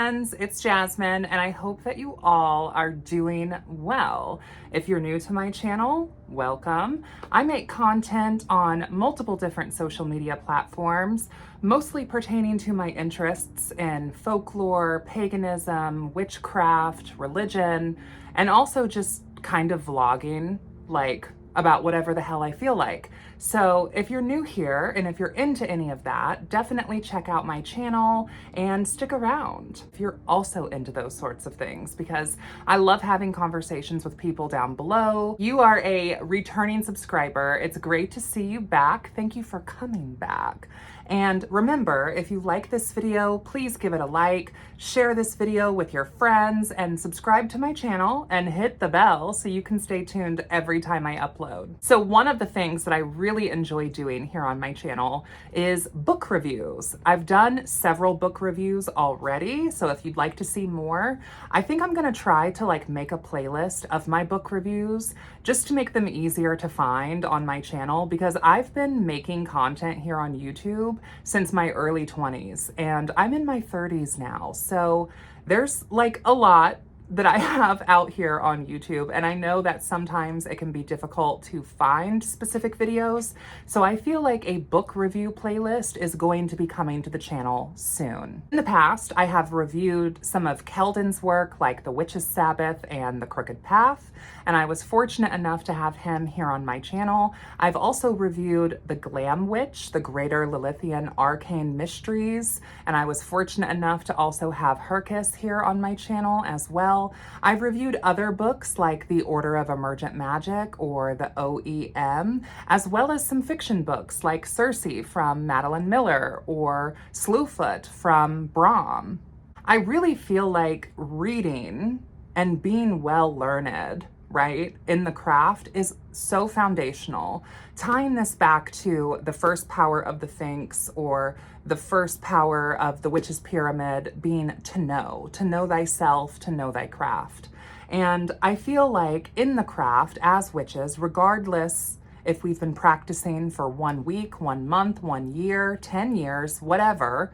friends, it's Jasmine, and I hope that you all are doing well. If you're new to my channel, welcome. I make content on multiple different social media platforms, mostly pertaining to my interests in folklore, paganism, witchcraft, religion, and also just kind of vlogging, like about whatever the hell I feel like. So if you're new here and if you're into any of that, definitely check out my channel and stick around if you're also into those sorts of things, because I love having conversations with people down below. You are a returning subscriber. It's great to see you back. Thank you for coming back. And remember, if you like this video, please give it a like, share this video with your friends, and subscribe to my channel and hit the bell so you can stay tuned every time I upload. So one of the things that I really enjoy doing here on my channel is book reviews. I've done several book reviews already, so if you'd like to see more, I think I'm gonna try to make a playlist of my book reviews just to make them easier to find on my channel, because I've been making content here on YouTube since my early 20s and I'm in my 30s now. So there's a lot that I have out here on YouTube, and I know that sometimes it can be difficult to find specific videos. So I feel like a book review playlist is going to be coming to the channel soon. In the past, I have reviewed some of Keldon's work like The Witch's Sabbath and The Crooked Path, and I was fortunate enough to have him here on my channel. I've also reviewed The Glam Witch, The Greater Lilithian Arcane Mysteries, and I was fortunate enough to also have Hercus here on my channel as well. I've reviewed other books like The Order of Emergent Magic or the OEM, as well as some fiction books like Circe from Madeline Miller or Slewfoot from Brom. I really feel like reading and being well learned, right, in the craft is so foundational. Tying this back to the first power of the Sphinx or the first power of the Witch's Pyramid being to know thyself, to know thy craft. And I feel like in the craft as witches, regardless if we've been practicing for 1 week, 1 month, 1 year, 10 years, whatever,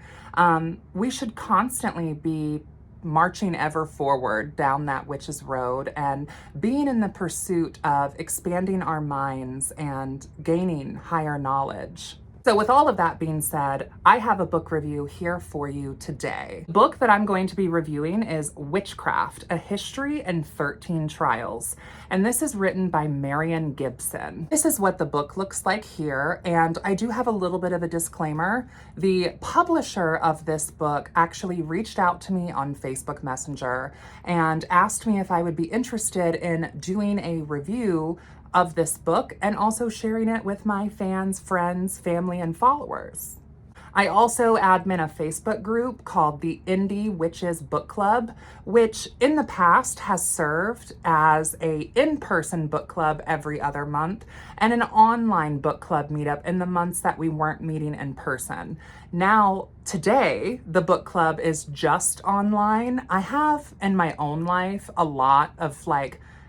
we should constantly be marching ever forward down that witch's road and being in the pursuit of expanding our minds and gaining higher knowledge. So with all of that being said, I have a book review here for you today. The book that I'm going to be reviewing is Witchcraft, A History and 13 Trials. And this is written by Marian Gibson. This is what the book looks like here. And I do have a little bit of a disclaimer. The publisher of this book actually reached out to me on Facebook Messenger and asked me if I would be interested in doing a review of this book and also sharing it with my fans, friends, family, and followers. I also admin a Facebook group called the Indie Witches Book Club, which in the past has served as a in-person book club every other month and an online book club meetup in the months that we weren't meeting in person. Now, today, the book club is just online. I have in my own life a lot of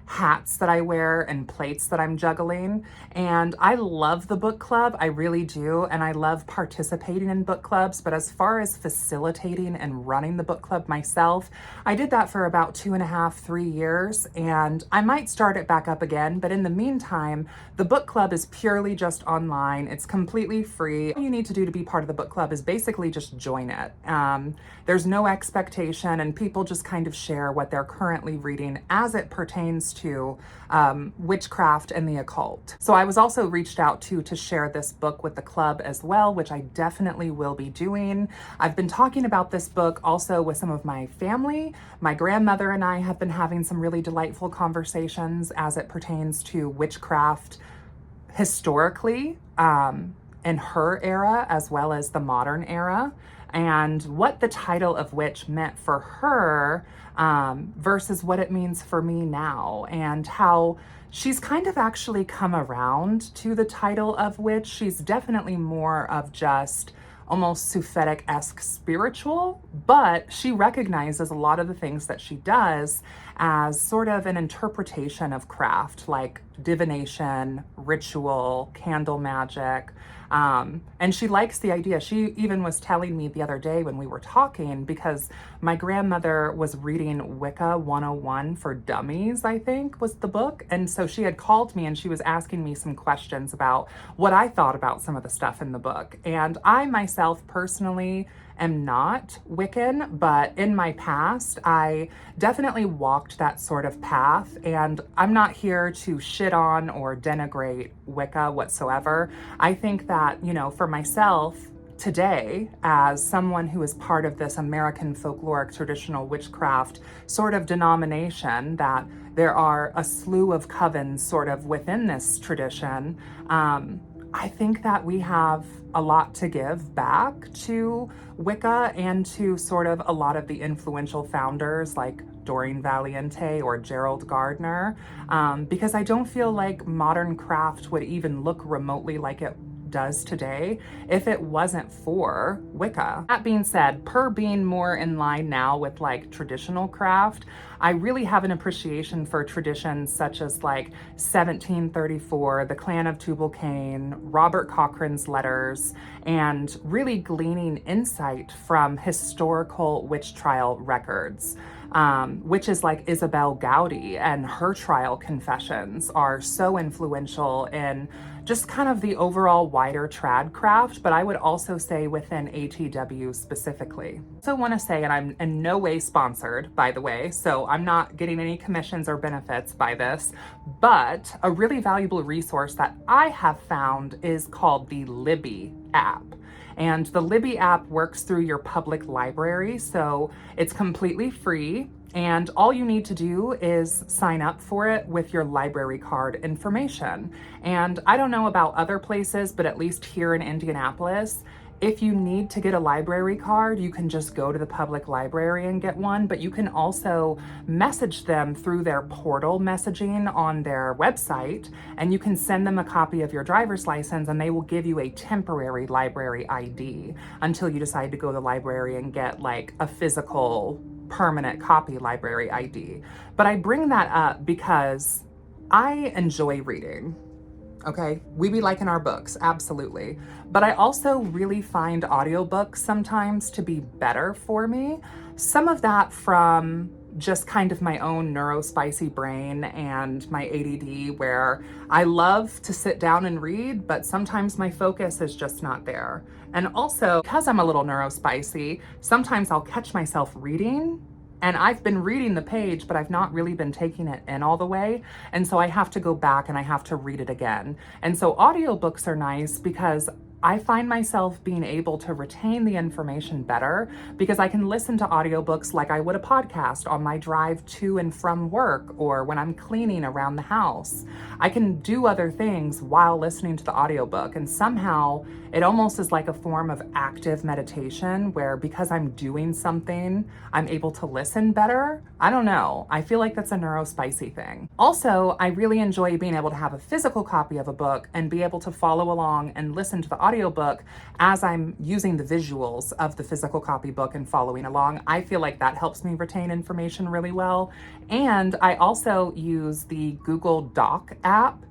hats that I wear and plates that I'm juggling. And I love the book club, I really do. And I love participating in book clubs. But as far as facilitating and running the book club myself, I did that for about 2.5, 3 years. And I might start it back up again. But in the meantime, the book club is purely just online. It's completely free. All you need to do to be part of the book club is basically just join it. There's no expectation, and people just kind of share what they're currently reading as it pertains to witchcraft and the occult. So I was also reached out to share this book with the club as well, which I definitely will be doing. I've been talking about this book also with some of my family. My grandmother and I have been having some really delightful conversations as it pertains to witchcraft historically in her era as well as the modern era, and what the title of witch meant for her versus what it means for me now, and how she's kind of actually come around to the title of witch. She's definitely more of just almost Sufetic-esque spiritual, but she recognizes a lot of the things that she does as sort of an interpretation of craft, like divination, ritual, candle magic. And she likes the idea. She even was telling me the other day when we were talking, because my grandmother was reading Wicca 101 for Dummies, I think was the book. And so she had called me and she was asking me some questions about what I thought about some of the stuff in the book. And I myself personally am not Wiccan, but in my past, I definitely walked that sort of path. And I'm not here to shit on or denigrate Wicca whatsoever. I think that, you know, for myself today, as someone who is part of this American folkloric traditional witchcraft sort of denomination, that there are a slew of covens sort of within this tradition, I think that we have a lot to give back to Wicca and to sort of a lot of the influential founders like Doreen Valiente or Gerald Gardner, because I don't feel like modern craft would even look remotely like it does today if it wasn't for Wicca. That being said, per being more in line now with like traditional craft, I really have an appreciation for traditions such as like 1734, the Clan of Tubal-Cain, Robert Cochrane's letters, and really gleaning insight from historical witch trial records. Witches like Isabel Gowdy and her trial confessions are so influential in just kind of the overall wider trad craft, but I would also say within ATW specifically. I also want to say, and I'm in no way sponsored, by the way, so I'm not getting any commissions or benefits by this, but a really valuable resource that I have found is called the Libby app. And the Libby app works through your public library, so it's completely free. And all you need to do is sign up for it with your library card information. And I don't know about other places, but at least here in Indianapolis, if you need to get a library card, you can just go to the public library and get one, but you can also message them through their portal messaging on their website, and you can send them a copy of your driver's license and they will give you a temporary library ID until you decide to go to the library and get like a physical permanent copy library ID. But I bring that up because I enjoy reading. Okay, we be liking our books, absolutely. But I also really find audiobooks sometimes to be better for me. Some of that from just kind of my own neurospicy brain and my ADD, where I love to sit down and read, but sometimes my focus is just not there. And also, because I'm a little neurospicy, sometimes I'll catch myself reading and I've been reading the page, but I've not really been taking it in all the way. And so I have to go back and I have to read it again. And so audiobooks are nice because I find myself being able to retain the information better because I can listen to audiobooks like I would a podcast on my drive to and from work or when I'm cleaning around the house. I can do other things while listening to the audiobook, and somehow it almost is like a form of active meditation where because I'm doing something, I'm able to listen better. I don't know. I feel like that's a neurospicy thing. Also, I really enjoy being able to have a physical copy of a book and be able to follow along and listen to the audiobook as I'm using the visuals of the physical copy book and following along. I feel like that helps me retain information really well. And I also use the Google Doc app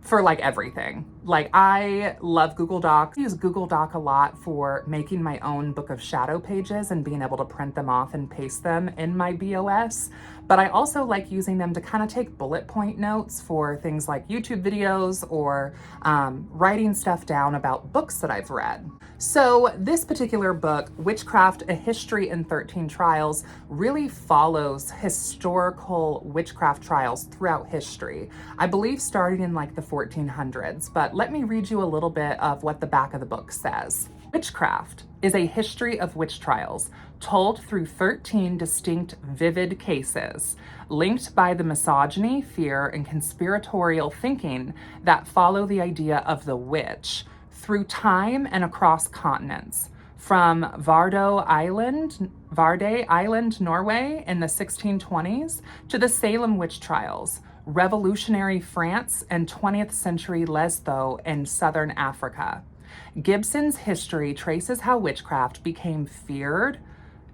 for like everything. Like I love Google Docs. I use Google Doc a lot for making my own book of shadow pages and being able to print them off and paste them in my BOS. But I also like using them to kind of take bullet point notes for things like YouTube videos or writing stuff down about books that I've read. So this particular book, Witchcraft, A History in 13 Trials, really follows historical witchcraft trials throughout history. I believe starting in like the 1400s, but let me read you a little bit of what the back of the book says. Witchcraft is a history of witch trials told through 13 distinct vivid cases, linked by the misogyny, fear, and conspiratorial thinking that follow the idea of the witch through time and across continents, from Vardø Island, Norway in the 1620s to the Salem witch trials, revolutionary France, and 20th century Lesotho in southern Africa. Gibson's history traces how witchcraft became feared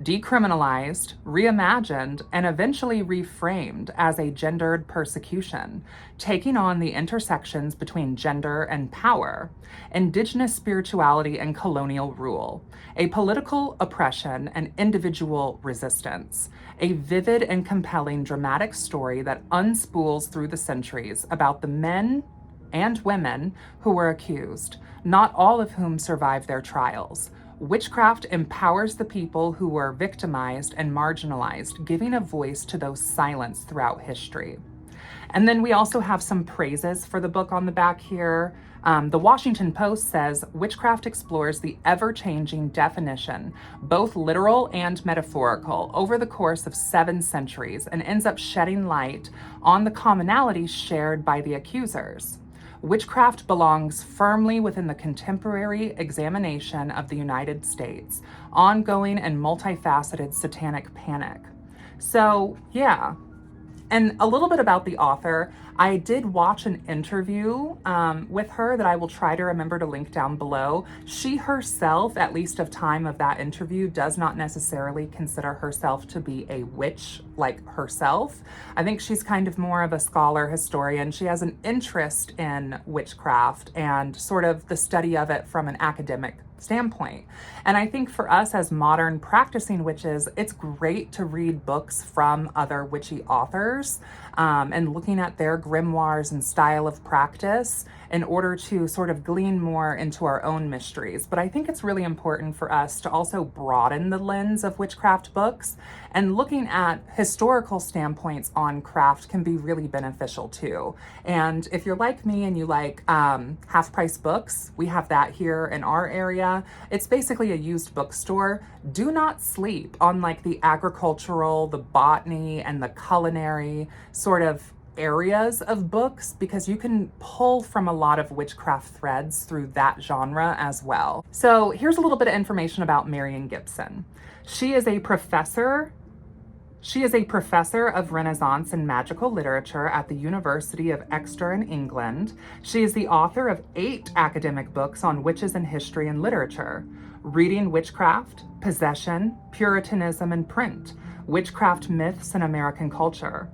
decriminalized, reimagined, and eventually reframed as a gendered persecution, taking on the intersections between gender and power, indigenous spirituality and colonial rule, a political oppression and individual resistance, a vivid and compelling dramatic story that unspools through the centuries about the men and women who were accused, not all of whom survived their trials. Witchcraft empowers the people who were victimized and marginalized, giving a voice to those silenced throughout history. And then we also have some praises for the book on the back here. The Washington Post says, Witchcraft explores the ever-changing definition, both literal and metaphorical, over the course of 7 centuries and ends up shedding light on the commonalities shared by the accusers. Witchcraft belongs firmly within the contemporary examination of the United States, ongoing and multifaceted satanic panic. So, yeah. And a little bit about the author. I did watch an interview with her that I will try to remember to link down below. She herself, at least of time of that interview, does not necessarily consider herself to be a witch like herself. I think she's kind of more of a scholar historian. She has an interest in witchcraft and sort of the study of it from an academic standpoint. And I think for us as modern practicing witches, it's great to read books from other witchy authors and looking at their grimoires and style of practice in order to sort of glean more into our own mysteries. But I think it's really important for us to also broaden the lens of witchcraft books, and looking at historical standpoints on craft can be really beneficial too. And if you're like me and you like half-price books, we have that here in our area. It's basically a used bookstore. Do not sleep on like the agricultural, the botany, and the culinary sort of areas of books, because you can pull from a lot of witchcraft threads through that genre as well. So here's a little bit of information about Marian Gibson. She is a professor of Renaissance and magical literature at the University of Exeter in England. She is the author of 8 academic books on witches and history and literature: Reading Witchcraft, Possession, Puritanism and Print, Witchcraft Myths in American Culture,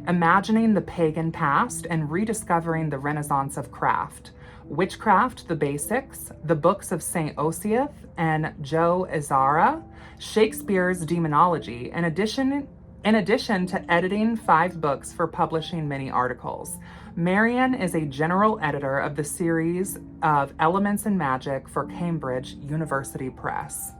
Imagining the Pagan Past and Rediscovering the Renaissance of Craft, Witchcraft, The Basics, The Books of St. Osyth and Joe Izara, Shakespeare's Demonology, in addition to editing 5 books for publishing many articles. Marian is a general editor of the series of Elements in Magic for Cambridge University Press.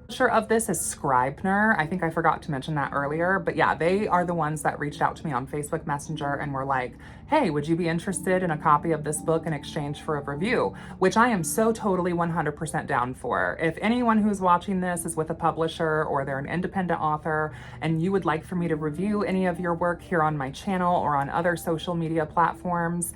Publisher of this is Scribner. I think I forgot to mention that earlier, but yeah, they are the ones that reached out to me on Facebook Messenger and were like, hey, would you be interested in a copy of this book in exchange for a review? Which I am so totally 100% down for. If anyone who's watching this is with a publisher or they're an independent author and you would like for me to review any of your work here on my channel or on other social media platforms,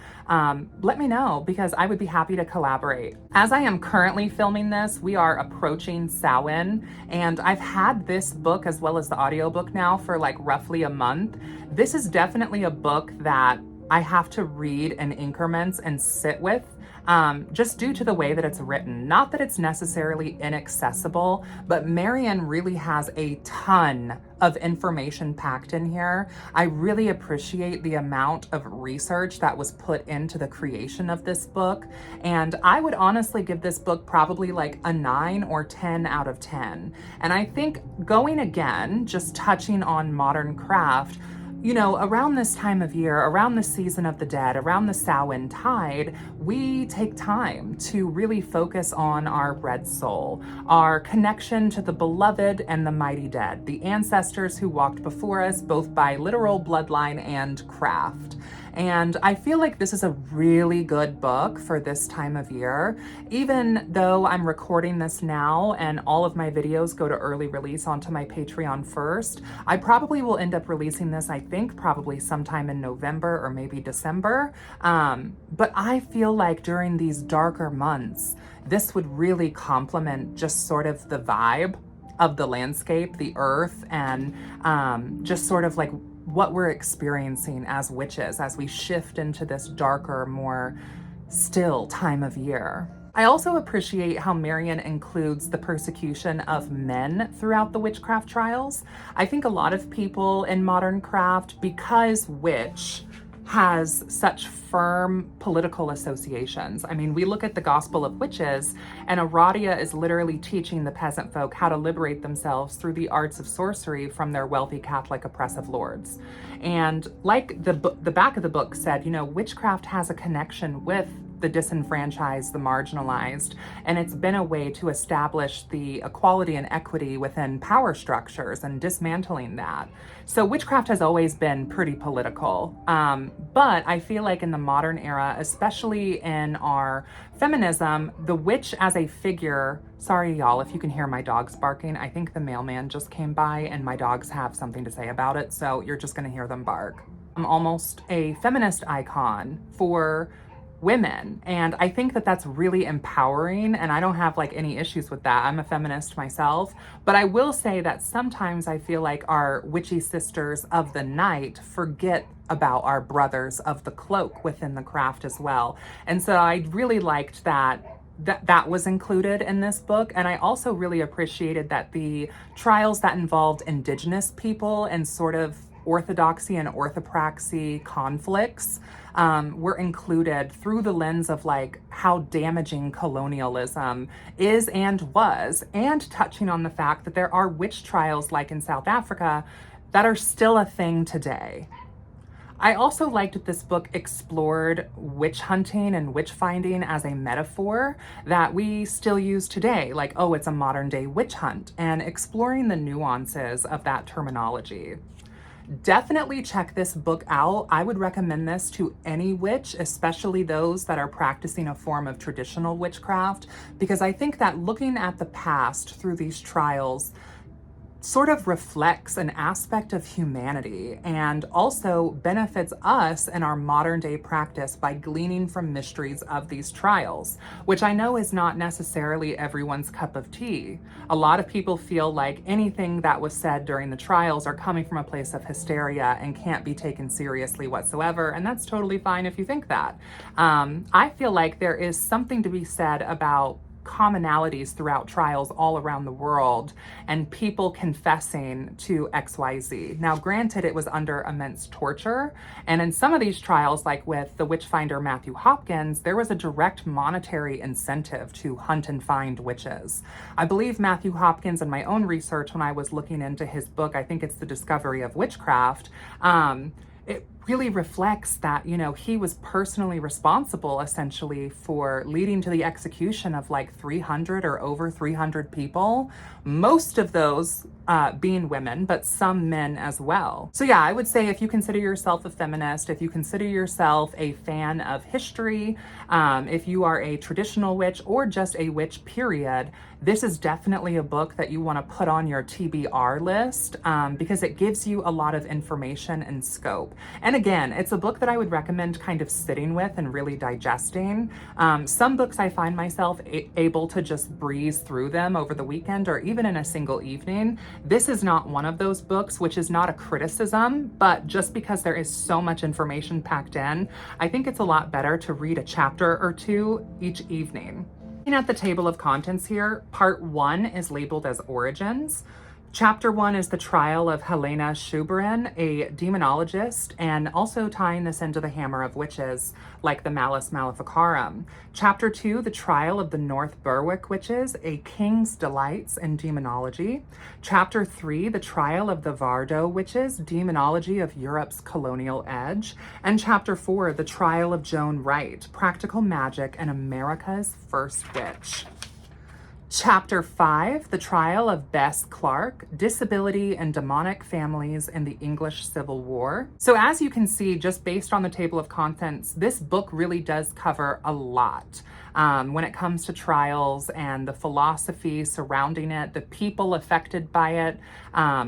let me know, because I would be happy to collaborate. As I am currently filming this, we are approaching Samhain, and I've had this book as well as the audiobook now for like roughly a month. This is definitely a book that I have to read in increments and sit with, just due to the way that it's written. Not that it's necessarily inaccessible, but Marian really has a ton of information packed in here. I really appreciate the amount of research that was put into the creation of this book, and I would honestly give this book probably like a 9 or 10 out of 10. And I think going again, just touching on modern craft, you know, around this time of year, around the season of the dead, around the Samhain tide, we take time to really focus on our red soul, our connection to the beloved and the mighty dead, the ancestors who walked before us, both by literal bloodline and craft. And I feel like this is a really good book for this time of year. Even though I'm recording this now and all of my videos go to early release onto my Patreon first, I probably will end up releasing this, I think, probably sometime in November or maybe December. But I feel like during these darker months, this would really complement just sort of the vibe of the landscape, the earth, and just sort of like what we're experiencing as witches as we shift into this darker, more still time of year. I also appreciate how Marion includes the persecution of men throughout the witchcraft trials. I think a lot of people in modern craft, because witch has such firm political associations. I mean, we look at the Gospel of Witches, and Aradia is literally teaching the peasant folk how to liberate themselves through the arts of sorcery from their wealthy Catholic oppressive lords. And like the back of the book said, you know, witchcraft has a connection with the disenfranchised, the marginalized, and it's been a way to establish the equality and equity within power structures and dismantling that. So witchcraft has always been pretty political, but I feel like in the modern era, especially in our feminism, the witch as a figure, sorry y'all if you can hear my dogs barking, I think the mailman just came by and my dogs have something to say about it, so you're just gonna hear them bark. I'm almost a feminist icon for women, and I think that that's really empowering, and I don't have like any issues with that. I'm a feminist myself, but I will say that sometimes I feel like our witchy sisters of the night forget about our brothers of the cloak within the craft as well. And so I really liked that was included in this book. And I also really appreciated that the trials that involved Indigenous people and sort of orthodoxy and orthopraxy conflicts were included through the lens of like how damaging colonialism is and was, and touching on the fact that there are witch trials like in South Africa that are still a thing today. I also liked that this book explored witch hunting and witch finding as a metaphor that we still use today, like, oh, it's a modern day witch hunt, and exploring the nuances of that terminology. Definitely check this book out. I would recommend this to any witch, especially those that are practicing a form of traditional witchcraft, because I think that looking at the past through these trials sort of reflects an aspect of humanity and also benefits us in our modern day practice by gleaning from mysteries of these trials, which I know is not necessarily everyone's cup of tea. A lot of people feel like anything that was said during the trials are coming from a place of hysteria and can't be taken seriously whatsoever, and that's totally fine if you think that. I feel like there is something to be said about commonalities throughout trials all around the world and people confessing to XYZ. Now, granted, it was under immense torture, and in some of these trials, like with the witchfinder Matthew Hopkins, there was a direct monetary incentive to hunt and find witches. I believe Matthew Hopkins, in my own research when I was looking into his book, I think it's The Discovery of Witchcraft, it really reflects that, you know, he was personally responsible essentially for leading to the execution of like 300 or over 300 people, most of those being women, but some men as well. So yeah, I would say if you consider yourself a feminist, if you consider yourself a fan of history, if you are a traditional witch or just a witch period, this is definitely a book that you want to put on your TBR list because it gives you a lot of information and scope. And again, it's a book that I would recommend kind of sitting with and really digesting. Some books I find myself able to just breeze through them over the weekend or even in a single evening. This is not one of those books, which is not a criticism, but just because there is so much information packed in, I think it's a lot better to read a chapter or two each evening. Looking at the table of contents here, part 1 is labeled as Origins. Chapter 1 is the trial of Helena Schuberin, a demonologist, and also tying this into the Hammer of Witches, like the Malus Maleficarum. Chapter 2, the trial of the North Berwick witches, a king's delights in demonology. Chapter 3, the trial of the Vardo witches, demonology of Europe's colonial edge. And Chapter 4, the trial of Joan Wright, practical magic and America's first witch. Chapter 5, the trial of Bess Clark, disability and demonic families in the English Civil War. So as you can see, just based on the table of contents, this book really does cover a lot. When it comes to trials and the philosophy surrounding it, the people affected by it,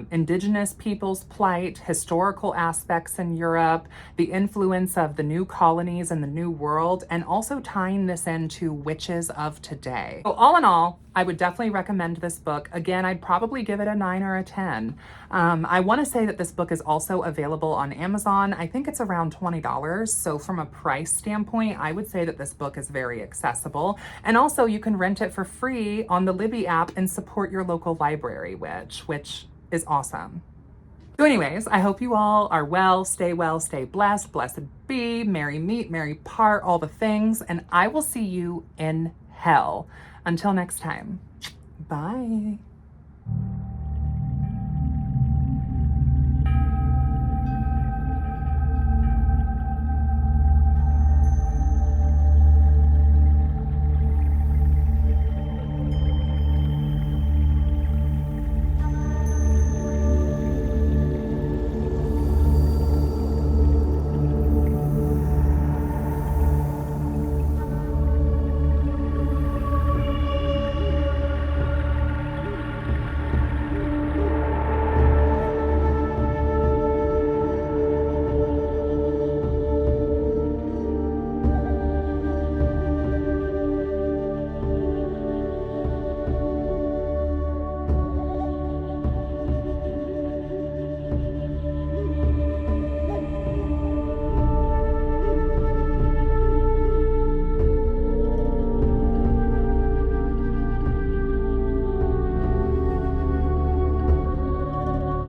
Indigenous people's plight, historical aspects in Europe, the influence of the new colonies and the New World, and also tying this into witches of today. So all in all, I would definitely recommend this book. Again, I'd probably give it a 9 or a 10. I want to say that this book is also available on Amazon. I think it's around $20. So from a price standpoint, I would say that this book is very accessible. And also you can rent it for free on the Libby app and support your local library, which is awesome. So anyways, I hope you all are well, stay blessed, blessed be, merry meet, merry part, all the things, and I will see you in hell. Until next time, bye.